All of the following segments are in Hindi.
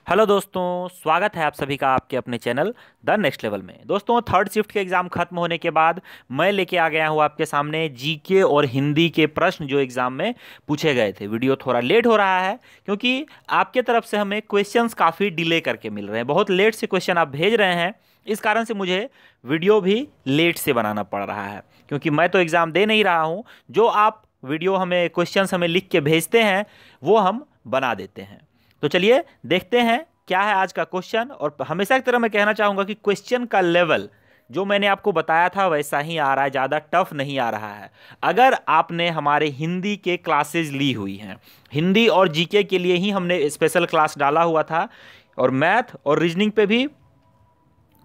हेलो दोस्तों, स्वागत है आप सभी का आपके अपने चैनल द नेक्स्ट लेवल में। दोस्तों, थर्ड शिफ्ट के एग्ज़ाम खत्म होने के बाद मैं लेके आ गया हूँ आपके सामने जीके और हिंदी के प्रश्न जो एग्ज़ाम में पूछे गए थे। वीडियो थोड़ा लेट हो रहा है क्योंकि आपके तरफ से हमें क्वेश्चंस काफ़ी डिले करके मिल रहे हैं। बहुत लेट से क्वेश्चन आप भेज रहे हैं, इस कारण से मुझे वीडियो भी लेट से बनाना पड़ रहा है क्योंकि मैं तो एग्ज़ाम दे नहीं रहा हूँ। जो आप वीडियो हमें क्वेश्चंस हमें लिख के भेजते हैं वो हम बना देते हैं। तो चलिए देखते हैं क्या है आज का क्वेश्चन। और हमेशा की तरह मैं कहना चाहूंगा कि क्वेश्चन का लेवल जो मैंने आपको बताया था वैसा ही आ रहा है, ज़्यादा टफ नहीं आ रहा है। अगर आपने हमारे हिंदी के क्लासेज ली हुई हैं, हिंदी और जीके के लिए ही हमने स्पेशल क्लास डाला हुआ था, और मैथ और रीजनिंग पे भी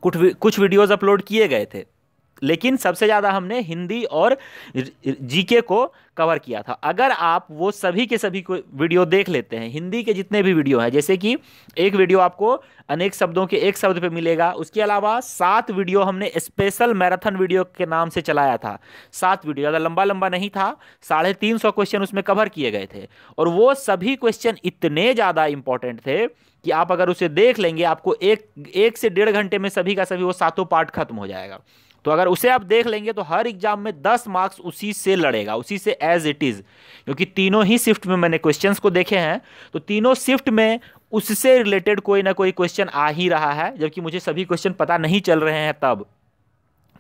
कुछ वीडियोस अपलोड किए गए थे, लेकिन सबसे ज़्यादा हमने हिंदी और जीके को कवर किया था। अगर आप वो सभी के सभी को वीडियो देख लेते हैं, हिंदी के जितने भी वीडियो हैं, जैसे कि एक वीडियो आपको अनेक शब्दों के एक शब्द पे मिलेगा, उसके अलावा 7 वीडियो हमने स्पेशल मैराथन वीडियो के नाम से चलाया था। 7 वीडियो, ज़्यादा लंबा लंबा नहीं था, 350 क्वेश्चन उसमें कवर किए गए थे। और वो सभी क्वेश्चन इतने ज़्यादा इंपॉर्टेंट थे कि आप अगर उसे देख लेंगे, आपको एक से 1.5 घंटे में सभी का सभी वो 7 पार्ट खत्म हो जाएगा। तो अगर उसे आप देख लेंगे तो हर एग्जाम में 10 मार्क्स उसी से लड़ेगा, उसी से एज इट इज। क्योंकि तीनों ही शिफ्ट में मैंने क्वेश्चंस को देखे हैं, तो तीनों शिफ्ट में उससे रिलेटेड कोई ना कोई क्वेश्चन आ ही रहा है, जबकि मुझे सभी क्वेश्चन पता नहीं चल रहे हैं तब।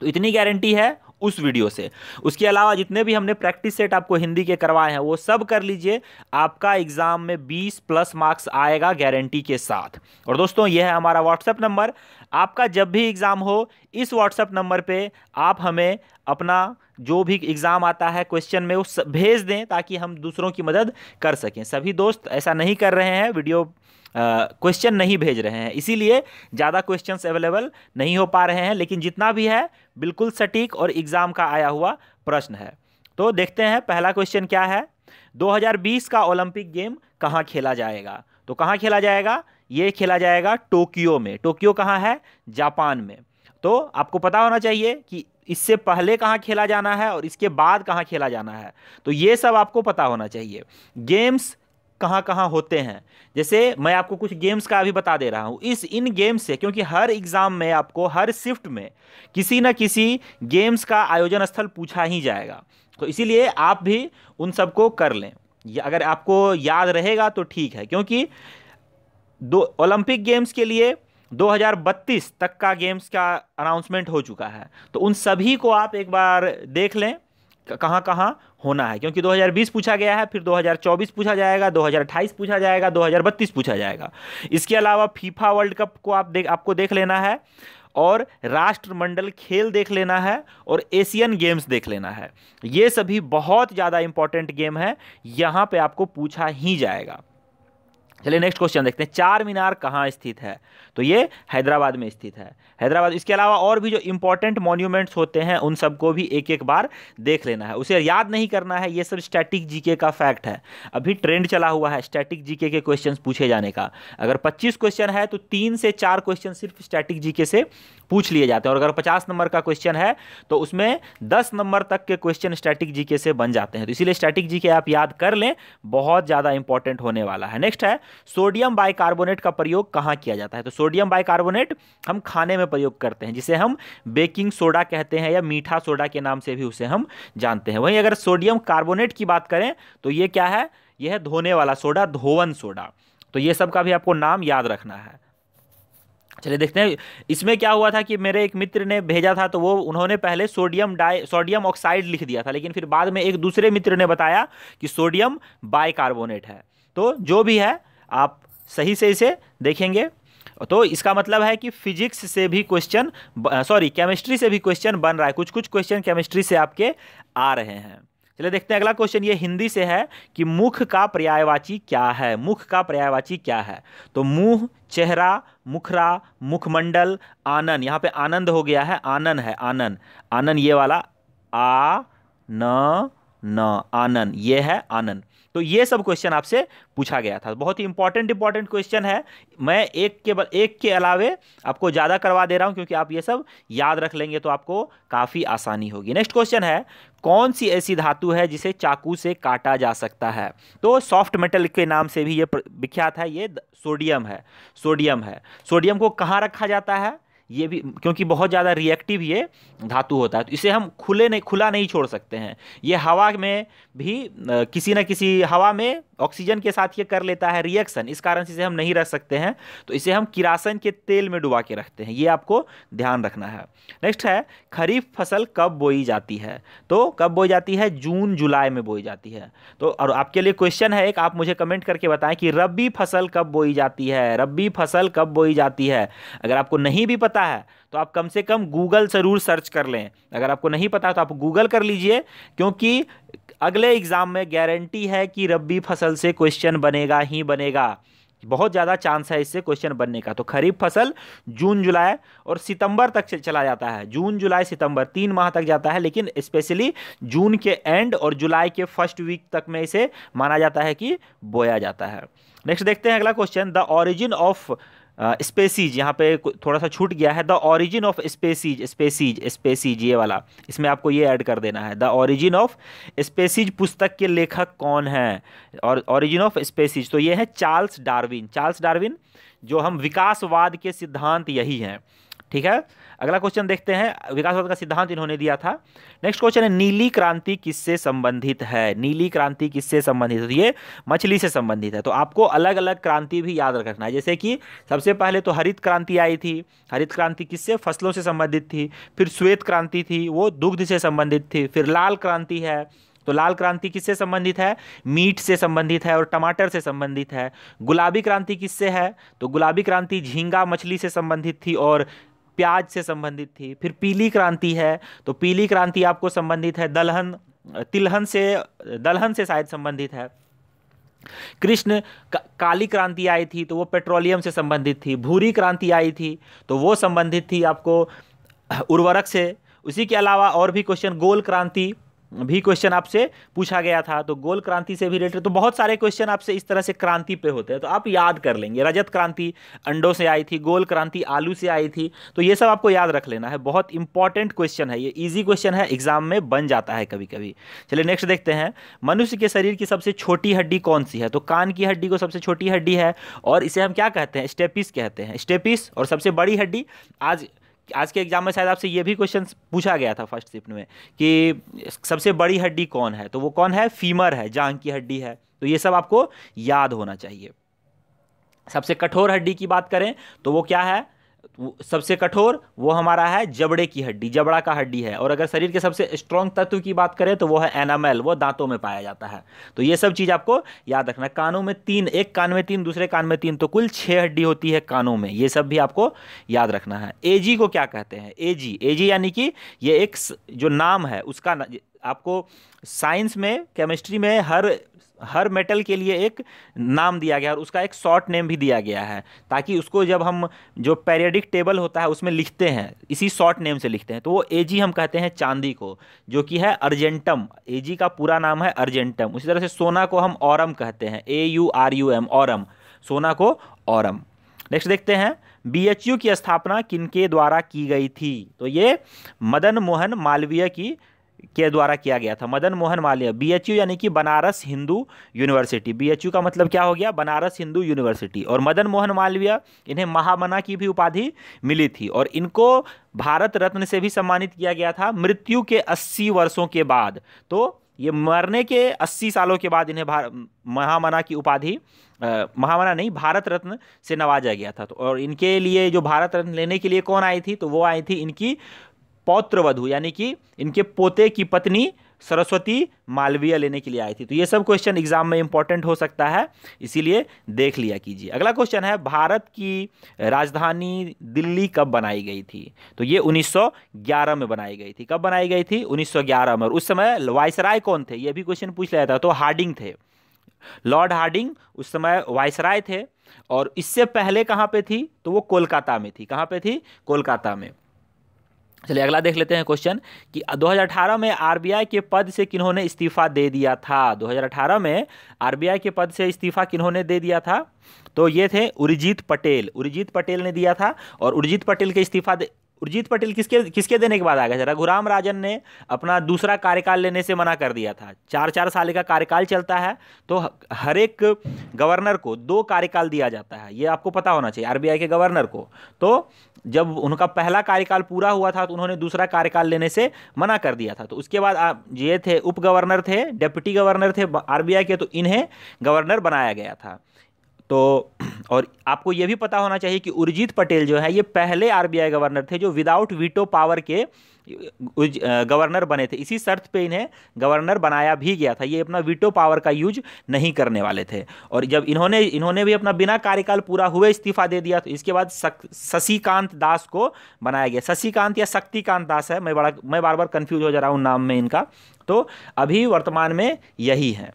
तो इतनी गारंटी है उस वीडियो से। उसके अलावा जितने भी हमने प्रैक्टिस सेट आपको हिंदी के करवाए हैं वो सब कर लीजिए, आपका एग्जाम में 20+ मार्क्स आएगा गारंटी के साथ। और दोस्तों, यह है हमारा व्हाट्सएप नंबर। आपका जब भी एग्जाम हो, इस व्हाट्सएप नंबर पे आप हमें अपना जो भी एग्जाम आता है क्वेश्चन में वो भेज दें, ताकि हम दूसरों की मदद कर सकें। सभी दोस्त ऐसा नहीं कर रहे हैं, वीडियो क्वेश्चन नहीं भेज रहे हैं, इसीलिए ज़्यादा क्वेश्चंस अवेलेबल नहीं हो पा रहे हैं, लेकिन जितना भी है बिल्कुल सटीक और एग्ज़ाम का आया हुआ प्रश्न है। तो देखते हैं पहला क्वेश्चन क्या है। 2020 का ओलंपिक गेम कहाँ खेला जाएगा? तो कहाँ खेला जाएगा? ये खेला जाएगा टोक्यो में। टोक्यो कहाँ है? जापान में। तो आपको पता होना चाहिए कि इससे पहले कहाँ खेला जाना है और इसके बाद कहाँ खेला जाना है, तो ये सब आपको पता होना चाहिए। गेम्स कहाँ कहाँ होते हैं, जैसे मैं आपको कुछ गेम्स का अभी बता दे रहा हूँ। इन गेम्स से, क्योंकि हर एग्जाम में आपको हर शिफ्ट में किसी न किसी गेम्स का आयोजन स्थल पूछा ही जाएगा, तो इसीलिए आप भी उन सबको कर लें। अगर आपको याद रहेगा तो ठीक है, क्योंकि ओलंपिक गेम्स के लिए 2032 तक का गेम्स का अनाउंसमेंट हो चुका है, तो उन सभी को आप एक बार देख लें कहाँ कहाँ होना है। क्योंकि 2020 पूछा गया है, फिर 2024 पूछा जाएगा, 2028 पूछा जाएगा, 2032 पूछा जाएगा। इसके अलावा फीफा वर्ल्ड कप को आपको देख लेना है, और राष्ट्रमंडल खेल देख लेना है, और एशियन गेम्स देख लेना है। ये सभी बहुत ज़्यादा इंपॉर्टेंट गेम है, यहाँ पे आपको पूछा ही जाएगा। चलिए नेक्स्ट क्वेश्चन देखते हैं। चार मीनार कहाँ स्थित है? तो ये हैदराबाद में स्थित है, हैदराबाद। इसके अलावा और भी जो इंपॉर्टेंट मॉन्यूमेंट्स होते हैं उन सबको भी एक एक बार देख लेना है, उसे याद नहीं करना है। ये सब स्टैटिक जीके का फैक्ट है। अभी ट्रेंड चला हुआ है स्टैटिक जीके के क्वेश्चंस पूछे जाने का। अगर 25 क्वेश्चन है तो 3 से 4 क्वेश्चन सिर्फ स्टैटिक जीके से पूछ लिए जाते हैं, और अगर 50 नंबर का क्वेश्चन है तो उसमें 10 नंबर तक के क्वेश्चन स्टैटिक जीके से बन जाते हैं। तो इसीलिए स्टैटिक जीके आप याद कर लें, बहुत ज़्यादा इंपॉर्टेंट होने वाला है। नेक्स्ट है, सोडियम बाइकार्बोनेट का प्रयोग कहाँ किया जाता है? तो सोडियम बाइकार्बोनेट हम खाने में प्रयोग करते हैं, जिसे हम बेकिंग सोडा कहते हैं, या मीठा सोडा के नाम से भी उसे हम जानते हैं। वहीं अगर सोडियम कार्बोनेट की बात करें तो ये क्या है? यह है धोने वाला सोडा, धोवन सोडा। तो ये सब का भी आपको नाम याद रखना है। चलिए देखते हैं इसमें क्या हुआ था कि मेरे एक मित्र ने भेजा था, तो उन्होंने पहले सोडियम ऑक्साइड लिख दिया था, लेकिन फिर बाद में एक दूसरे मित्र ने बताया कि सोडियम बाइकार्बोनेट है। तो जो भी है आप सही से इसे देखेंगे। तो इसका मतलब है कि फिजिक्स से भी क्वेश्चन, केमिस्ट्री से भी क्वेश्चन बन रहा है। कुछ कुछ क्वेश्चन केमिस्ट्री से आपके आ रहे हैं। चलिए देखते हैं अगला क्वेश्चन। ये हिंदी से है कि मुख का पर्यायवाची क्या है? मुख का पर्यायवाची क्या है? तो मुंह, चेहरा, मुखरा, मुखमंडल, आनन। यहाँ पे आनंद हो गया है, आनन है, आनन। आनन ये वाला, आ न न, आनन, ये है आनन। तो ये सब क्वेश्चन आपसे पूछा गया था, बहुत ही इंपॉर्टेंट क्वेश्चन है। मैं एक के अलावे आपको ज़्यादा करवा दे रहा हूं क्योंकि आप ये सब याद रख लेंगे तो आपको काफ़ी आसानी होगी। नेक्स्ट क्वेश्चन है, कौन सी ऐसी धातु है जिसे चाकू से काटा जा सकता है? तो सॉफ्ट मेटल के नाम से भी ये विख्यात है, ये सोडियम है। सोडियम को कहाँ रखा जाता है? ये भी क्योंकि बहुत ज़्यादा रिएक्टिव ये धातु होता है तो इसे हम खुला नहीं छोड़ सकते हैं। ये हवा में भी किसी न किसी हवा में ऑक्सीजन के साथ ये कर लेता है रिएक्शन, इस कारण से इसे हम नहीं रख सकते हैं। तो इसे हम किरासन के तेल में डुबा के रखते हैं, ये आपको ध्यान रखना है। नेक्स्ट है, खरीफ फसल कब बोई जाती है? तो कब बोई जाती है? जून जुलाई में बोई जाती है। तो और आपके लिए क्वेश्चन है एक, आप मुझे कमेंट करके बताएं कि रबी फसल कब बोई जाती है? रबी फसल कब बोई जाती है? अगर आपको नहीं भी पता है तो आप कम से कम गूगल जरूर सर्च कर लें। अगर आपको नहीं पता तो आप गूगल कर लीजिए, क्योंकि अगले एग्जाम में गारंटी है कि रबी फसल से क्वेश्चन बनेगा ही बनेगा, बहुत ज़्यादा चांस है इससे क्वेश्चन बनने का। तो खरीफ फसल जून जुलाई और सितंबर तक चला जाता है, जून जुलाई सितंबर 3 माह तक जाता है, लेकिन स्पेशली जून के एंड और जुलाई के फर्स्ट वीक तक में इसे माना जाता है कि बोया जाता है। नेक्स्ट देखते हैं अगला question, the origin of species, यहाँ पे थोड़ा सा छूट गया है, द ओरिजिन ऑफ स्पेसीज ये वाला, इसमें आपको ये ऐड कर देना है, द ओरिजिन ऑफ स्पेसीज पुस्तक के लेखक कौन है? और ओरिजिन ऑफ स्पेसीज तो ये है चार्ल्स डार्विन, जो हम विकासवाद के सिद्धांत यही हैं। ठीक है, अगला क्वेश्चन देखते हैं, विकासवाद का सिद्धांत इन्होंने दिया था। नेक्स्ट क्वेश्चन है, नीली क्रांति किससे संबंधित है? नीली क्रांति किससे संबंधित है? तो ये मछली से संबंधित है। तो आपको अलग अलग क्रांति भी याद रखना है, जैसे कि सबसे पहले तो हरित क्रांति आई थी, हरित क्रांति किससे? फसलों से संबंधित थी। फिर श्वेत क्रांति थी, वो दुग्ध से संबंधित थी। फिर लाल क्रांति है, तो लाल क्रांति किससे संबंधित है? मीट से संबंधित है और टमाटर से संबंधित है। गुलाबी क्रांति किससे है? तो गुलाबी क्रांति झींगा मछली से संबंधित थी और प्याज से संबंधित थी। फिर पीली क्रांति है, तो पीली क्रांति आपको संबंधित है दलहन से शायद संबंधित है। काली क्रांति आई थी तो वो पेट्रोलियम से संबंधित थी। भूरी क्रांति आई थी तो वो संबंधित थी आपको उर्वरक से। उसी के अलावा और भी क्वेश्चन, गोल क्रांति भी क्वेश्चन आपसे पूछा गया था, तो गोल क्रांति से भी रिलेटेड तो बहुत सारे क्वेश्चन आपसे इस तरह से क्रांति पे होते हैं, तो आप याद कर लेंगे। रजत क्रांति अंडों से आई थी, गोल क्रांति आलू से आई थी, तो ये सब आपको याद रख लेना है, बहुत इंपॉर्टेंट क्वेश्चन है, ये इजी क्वेश्चन है, एग्जाम में बन जाता है कभी कभी। चलिए नेक्स्ट देखते हैं, मनुष्य के शरीर की सबसे छोटी हड्डी कौन सी है? तो कान की हड्डी को सबसे छोटी हड्डी है और इसे हम क्या कहते हैं? स्टेपिस कहते हैं, स्टेपिस। और सबसे बड़ी हड्डी, आज के एग्जाम में शायद आपसे ये भी क्वेश्चन पूछा गया था फर्स्ट शिफ्ट में कि सबसे बड़ी हड्डी कौन है? तो वो कौन है? फीमर है, जांघ की हड्डी है। तो ये सब आपको याद होना चाहिए। सबसे कठोर हड्डी की बात करें तो वो क्या है? सबसे कठोर वो हमारा है जबड़े की हड्डी, जबड़ा का हड्डी है। और अगर शरीर के सबसे स्ट्रॉन्ग तत्व की बात करें तो वो है एनामेल, वो दांतों में पाया जाता है। तो ये सब चीज आपको याद रखना। कानों में 3, एक कान में 3, दूसरे कान में 3, तो कुल 6 हड्डी होती है कानों में, ये सब भी आपको याद रखना है। एजी को क्या कहते हैं? एजी यानी कि ये एक जो नाम है उसका आपको साइंस में, केमिस्ट्री में हर मेटल के लिए एक नाम दिया गया है और उसका एक शॉर्ट नेम भी दिया गया है, ताकि उसको जब हम जो पीरियोडिक टेबल होता है उसमें लिखते हैं इसी शॉर्ट नेम से लिखते हैं। तो वो एजी हम कहते हैं चांदी को, जो कि है अर्जेंटम। एजी का पूरा नाम है अर्जेंटम। उसी तरह से सोना को हम ऑरम कहते हैं, AURUM, ऑरम, सोना को ऑरम। नेक्स्ट देखते हैं, BHU की स्थापना किनके द्वारा की गई थी? तो ये मदन मोहन मालवीय के द्वारा किया गया था। मदन मोहन मालवीय, BHU यानी कि बनारस हिंदू यूनिवर्सिटी। BHU का मतलब क्या हो गया? बनारस हिंदू यूनिवर्सिटी। और मदन मोहन मालवीय, इन्हें महामना की भी उपाधि मिली थी और इनको भारत रत्न से भी सम्मानित किया गया था मृत्यु के 80 वर्षों के बाद। तो ये मरने के 80 सालों के बाद इन्हें महामना की उपाधि, महामना नहीं, भारत रत्न से नवाजा गया था। तो और इनके लिए जो भारत रत्न लेने के लिए कौन आई थी? तो वो आई थी इनकी पौत्रवधू, यानी कि इनके पोते की पत्नी सरस्वती मालवीय लेने के लिए आई थी। तो ये सब क्वेश्चन एग्जाम में इंपॉर्टेंट हो सकता है, इसीलिए देख लिया कीजिए। अगला क्वेश्चन है, भारत की राजधानी दिल्ली कब बनाई गई थी? तो ये 1911 में बनाई गई थी। कब बनाई गई थी? 1911 में। और उस समय वायसराय कौन थे? ये भी क्वेश्चन पूछ लिया था। तो हार्डिंग थे, लॉर्ड हार्डिंग उस समय वायसराय थे। और इससे पहले कहाँ पे थी? तो वो कोलकाता में थी। कहाँ पे थी? कोलकाता में। चलिए अगला देख लेते हैं क्वेश्चन कि 2018 में आरबीआई के पद से किन्होंने इस्तीफा दे दिया था। 2018 में आरबीआई के पद से इस्तीफा किन्होंने दे दिया था? तो ये थे उर्जित पटेल। उर्जित पटेल ने दिया था। और उर्जित पटेल के उर्जित पटेल किसके किसके देने के बाद आ गए थे? रघुराम राजन ने अपना दूसरा कार्यकाल लेने से मना कर दिया था। 4 साल का कार्यकाल चलता है, तो हर एक गवर्नर को 2 कार्यकाल दिया जाता है, ये आपको पता होना चाहिए आरबीआई के गवर्नर को। तो जब उनका पहला कार्यकाल पूरा हुआ था तो उन्होंने दूसरा कार्यकाल लेने से मना कर दिया था। तो उसके बाद ये थे उप गवर्नर थे, डिप्टी गवर्नर थे आरबीआई के, तो इन्हें गवर्नर बनाया गया था। तो और आपको यह भी पता होना चाहिए कि उर्जित पटेल जो है ये पहले आरबीआई गवर्नर थे जो विदाउट वीटो पावर के गवर्नर बने थे। इसी शर्त पे इन्हें गवर्नर बनाया भी गया था, ये अपना वीटो पावर का यूज नहीं करने वाले थे। और जब इन्होंने भी अपना बिना कार्यकाल पूरा हुए इस्तीफा दे दिया, तो इसके बाद शशिकांत दास को बनाया गया। शशिकांत या शक्तिकांत दास है, मैं बार बार कंफ्यूज हो जा रहा हूँ नाम में इनका। तो अभी वर्तमान में यही है।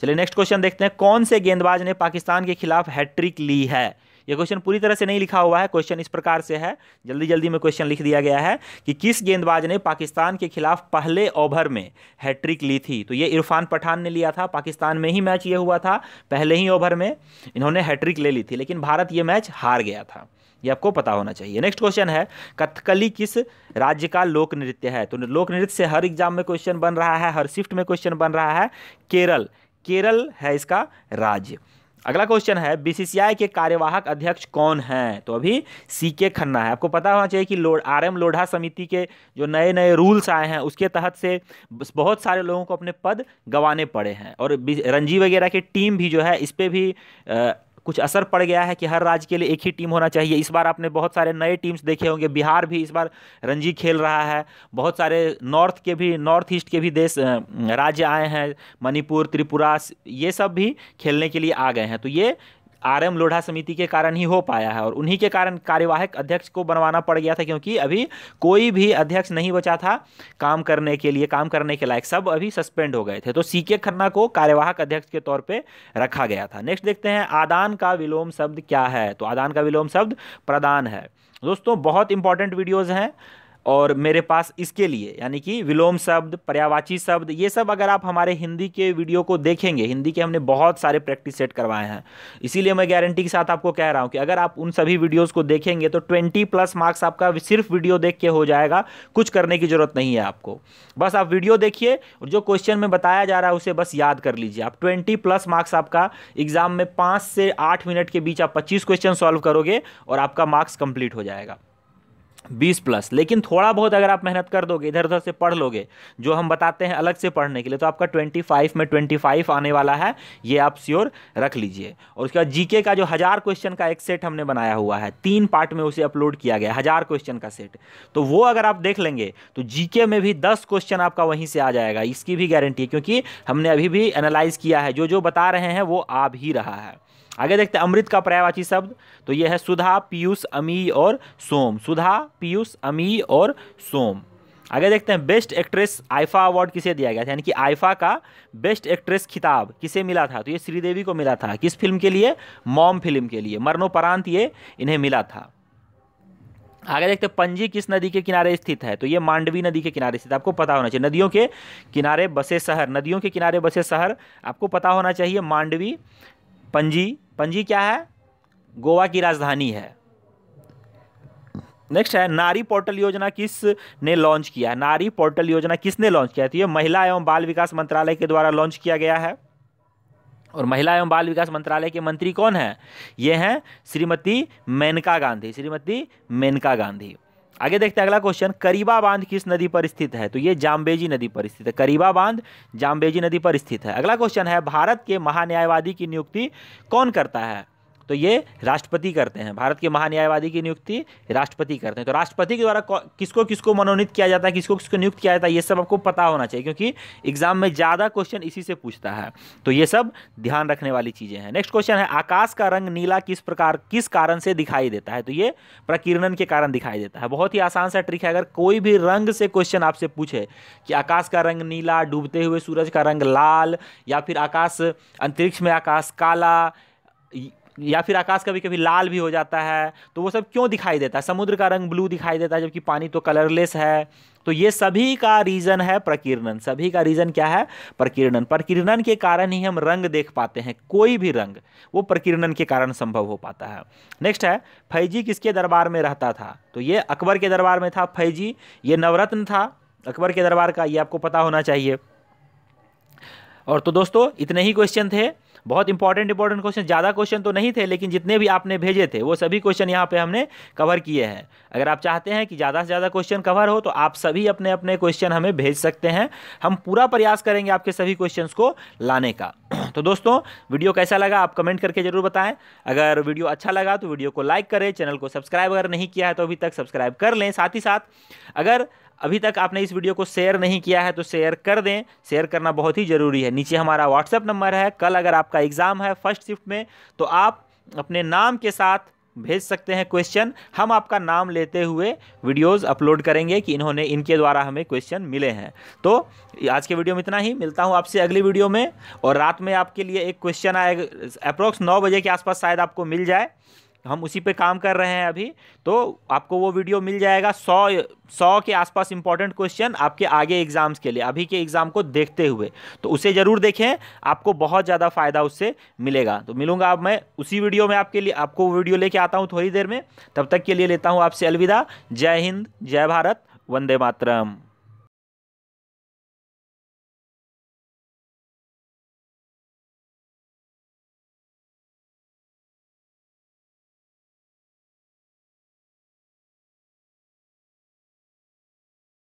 चलिए नेक्स्ट क्वेश्चन देखते हैं। कौन से गेंदबाज ने पाकिस्तान के खिलाफ हैट्रिक ली है? ये क्वेश्चन पूरी तरह से नहीं लिखा हुआ है। क्वेश्चन इस प्रकार से है, जल्दी जल्दी में क्वेश्चन लिख दिया गया है कि किस गेंदबाज ने पाकिस्तान के खिलाफ पहले ओवर में हैट्रिक ली थी? तो ये इरफान पठान ने लिया था। पाकिस्तान में ही मैच ये हुआ था, पहले ही ओवर में इन्होंने हैट्रिक ले ली थी, लेकिन भारत ये मैच हार गया था, ये आपको पता होना चाहिए। नेक्स्ट क्वेश्चन है कथकली किस राज्य का लोक नृत्य है? तो लोक नृत्य से हर एग्जाम में क्वेश्चन बन रहा है, हर शिफ्ट में क्वेश्चन बन रहा है। केरल है इसका राज्य। अगला क्वेश्चन है बीसीसीआई के कार्यवाहक अध्यक्ष कौन हैं? तो अभी सीके खन्ना है। आपको पता होना चाहिए कि आरएम लोढ़ा समिति के जो नए नए रूल्स आए हैं उसके तहत से बहुत सारे लोगों को अपने पद गंवाने पड़े हैं। और रणजी वगैरह की टीम भी जो है इस पर भी कुछ असर पड़ गया है कि हर राज्य के लिए एक ही टीम होना चाहिए। इस बार आपने बहुत सारे नए टीम्स देखे होंगे, बिहार भी इस बार रणजी खेल रहा है। बहुत सारे नॉर्थ ईस्ट के भी देश राज्य आए हैं, मणिपुर, त्रिपुरा, ये सब भी खेलने के लिए आ गए हैं। तो ये आरएम लोढ़ा समिति के कारण ही हो पाया है, और उन्हीं के कारण कार्यवाहक अध्यक्ष को बनवाना पड़ गया था, क्योंकि अभी कोई भी अध्यक्ष नहीं बचा था काम करने के लिए, काम करने के लायक, सब अभी सस्पेंड हो गए थे। तो सीके खन्ना को कार्यवाहक अध्यक्ष के तौर पे रखा गया था। नेक्स्ट देखते हैं आदान का विलोम शब्द क्या है? तो आदान का विलोम शब्द प्रदान है। दोस्तों बहुत इंपॉर्टेंट वीडियोज हैं और मेरे पास इसके लिए, यानी कि विलोम शब्द, पर्यायवाची शब्द, ये सब अगर आप हमारे हिंदी के वीडियो को देखेंगे, हिंदी के हमने बहुत सारे प्रैक्टिस सेट करवाए हैं, इसीलिए मैं गारंटी के साथ आपको कह रहा हूं कि अगर आप उन सभी वीडियोस को देखेंगे तो 20+ मार्क्स आपका सिर्फ वीडियो देख के हो जाएगा। कुछ करने की जरूरत नहीं है आपको, बस आप वीडियो देखिए और जो क्वेश्चन में बताया जा रहा है उसे बस याद कर लीजिए। आप 20+ मार्क्स आपका एग्जाम में 5 से 8 मिनट के बीच आप 25 क्वेश्चन सॉल्व करोगे और आपका मार्क्स कंप्लीट हो जाएगा 20+। लेकिन थोड़ा बहुत अगर आप मेहनत कर दोगे, इधर उधर से पढ़ लोगे, जो हम बताते हैं अलग से पढ़ने के लिए, तो आपका 25 में 25 आने वाला है, ये आप श्योर रख लीजिए। और उसके बाद जीके का जो 1000 क्वेश्चन का एक सेट हमने बनाया हुआ है, 3 पार्ट में उसे अपलोड किया गया, 1000 क्वेश्चन का सेट, तो वो अगर आप देख लेंगे तो जीके में भी 10 क्वेश्चन आपका वहीं से आ जाएगा, इसकी भी गारंटी है, क्योंकि हमने अभी भी एनालाइज किया है, जो जो बता रहे हैं वो आ भी रहा है। आगे देखते हैं अमृत का पर्यायवाची शब्द, तो यह है सुधा, पीयूष, अमी और सोम। सुधा, पीयूष, अमी और सोम। आगे देखते हैं बेस्ट एक्ट्रेस आईफा अवार्ड किसे दिया गया था, यानी कि आईफा का बेस्ट एक्ट्रेस खिताब किसे मिला था? तो ये श्रीदेवी को मिला था। किस फिल्म के लिए? मॉम फिल्म के लिए। मरणोपरांत ये इन्हें मिला था। आगे देखते हैं पंजी किस नदी के किनारे स्थित है? तो ये मांडवी नदी के किनारे स्थित, आपको पता होना चाहिए। नदियों के किनारे बसे शहर, नदियों के किनारे बसे शहर आपको पता होना चाहिए। मांडवी, पंजी क्या है? गोवा की राजधानी है। नेक्स्ट है नारी पोर्टल योजना किसने लॉन्च किया है? नारी पोर्टल योजना किसने लॉन्च किया? तो ये महिला एवं बाल विकास मंत्रालय के द्वारा लॉन्च किया गया है। और महिला एवं बाल विकास मंत्रालय के मंत्री कौन है? ये हैं श्रीमती मेनका गांधी, श्रीमती मेनका गांधी। आगे देखते हैं अगला क्वेश्चन, करीबा बांध किस नदी पर स्थित है? तो ये जाम्बेजी नदी पर स्थित है। करीबा बांध जाम्बेजी नदी पर स्थित है। अगला क्वेश्चन है भारत के महान्यायवादी की नियुक्ति कौन करता है? तो ये राष्ट्रपति करते हैं। भारत के महान्यायवादी की नियुक्ति राष्ट्रपति करते हैं। तो राष्ट्रपति के द्वारा किसको किसको मनोनीत किया जाता है, किसको किसको नियुक्त किया जाता है, ये सब आपको पता होना चाहिए, क्योंकि एग्जाम में ज़्यादा क्वेश्चन इसी से पूछता है। तो ये सब ध्यान रखने वाली चीज़ें हैं। नेक्स्ट क्वेश्चन है आकाश का रंग नीला किस कारण से दिखाई देता है? तो ये प्रकीर्णन के कारण दिखाई देता है। बहुत ही आसान सा ट्रिक है, अगर कोई भी रंग से क्वेश्चन आपसे पूछे कि आकाश का रंग नीला, डूबते हुए सूरज का रंग लाल, या फिर आकाश अंतरिक्ष में आकाश काला, या फिर आकाश कभी कभी लाल भी हो जाता है, तो वो सब क्यों दिखाई देता है? समुद्र का रंग ब्लू दिखाई देता है जबकि पानी तो कलरलेस है। तो ये सभी का रीजन है प्रकीर्णन। सभी का रीजन क्या है? प्रकीर्णन। प्रकीर्णन के कारण ही हम रंग देख पाते हैं, कोई भी रंग वो प्रकीर्णन के कारण संभव हो पाता है। नेक्स्ट है, फैजी किसके दरबार में रहता था? तो ये अकबर के दरबार में था फैजी। ये नवरत्न था अकबर के दरबार का, ये आपको पता होना चाहिए। और तो दोस्तों इतने ही क्वेश्चन थे, बहुत इंपॉर्टेंट क्वेश्चन, ज़्यादा क्वेश्चन तो नहीं थे, लेकिन जितने भी आपने भेजे थे वो सभी क्वेश्चन यहाँ पे हमने कवर किए हैं। अगर आप चाहते हैं कि ज़्यादा से ज़्यादा क्वेश्चन कवर हो तो आप सभी अपने अपने क्वेश्चन हमें भेज सकते हैं, हम पूरा प्रयास करेंगे आपके सभी क्वेश्चंस को लाने का। तो दोस्तों वीडियो कैसा लगा आप कमेंट करके जरूर बताएं। अगर वीडियो अच्छा लगा तो वीडियो को लाइक करें, चैनल को सब्सक्राइब अगर नहीं किया है तो अभी तक सब्सक्राइब कर लें। साथ ही साथ अगर अभी तक आपने इस वीडियो को शेयर नहीं किया है तो शेयर कर दें, शेयर करना बहुत ही ज़रूरी है। नीचे हमारा व्हाट्सएप नंबर है, कल अगर आपका एग्ज़ाम है फर्स्ट शिफ्ट में तो आप अपने नाम के साथ भेज सकते हैं क्वेश्चन, हम आपका नाम लेते हुए वीडियोस अपलोड करेंगे कि इनके द्वारा हमें क्वेश्चन मिले हैं। तो आज के वीडियो में इतना ही, मिलता हूं आपसे अगली वीडियो में। और रात में आपके लिए एक क्वेश्चन आएगा, अप्रोक्स 9 बजे के आसपास शायद आपको मिल जाए, हम उसी पे काम कर रहे हैं अभी, तो आपको वो वीडियो मिल जाएगा। 100 के आसपास इंपॉर्टेंट क्वेश्चन आपके आगे एग्जाम्स के लिए, अभी के एग्जाम को देखते हुए, तो उसे ज़रूर देखें, आपको बहुत ज़्यादा फायदा उससे मिलेगा। तो मिलूंगा अब मैं उसी वीडियो में, आपको वीडियो लेके आता हूँ थोड़ी देर में। तब तक के लिए लेता हूँ आपसे अलविदा। जय हिंद, जय भारत, वंदे मातरम।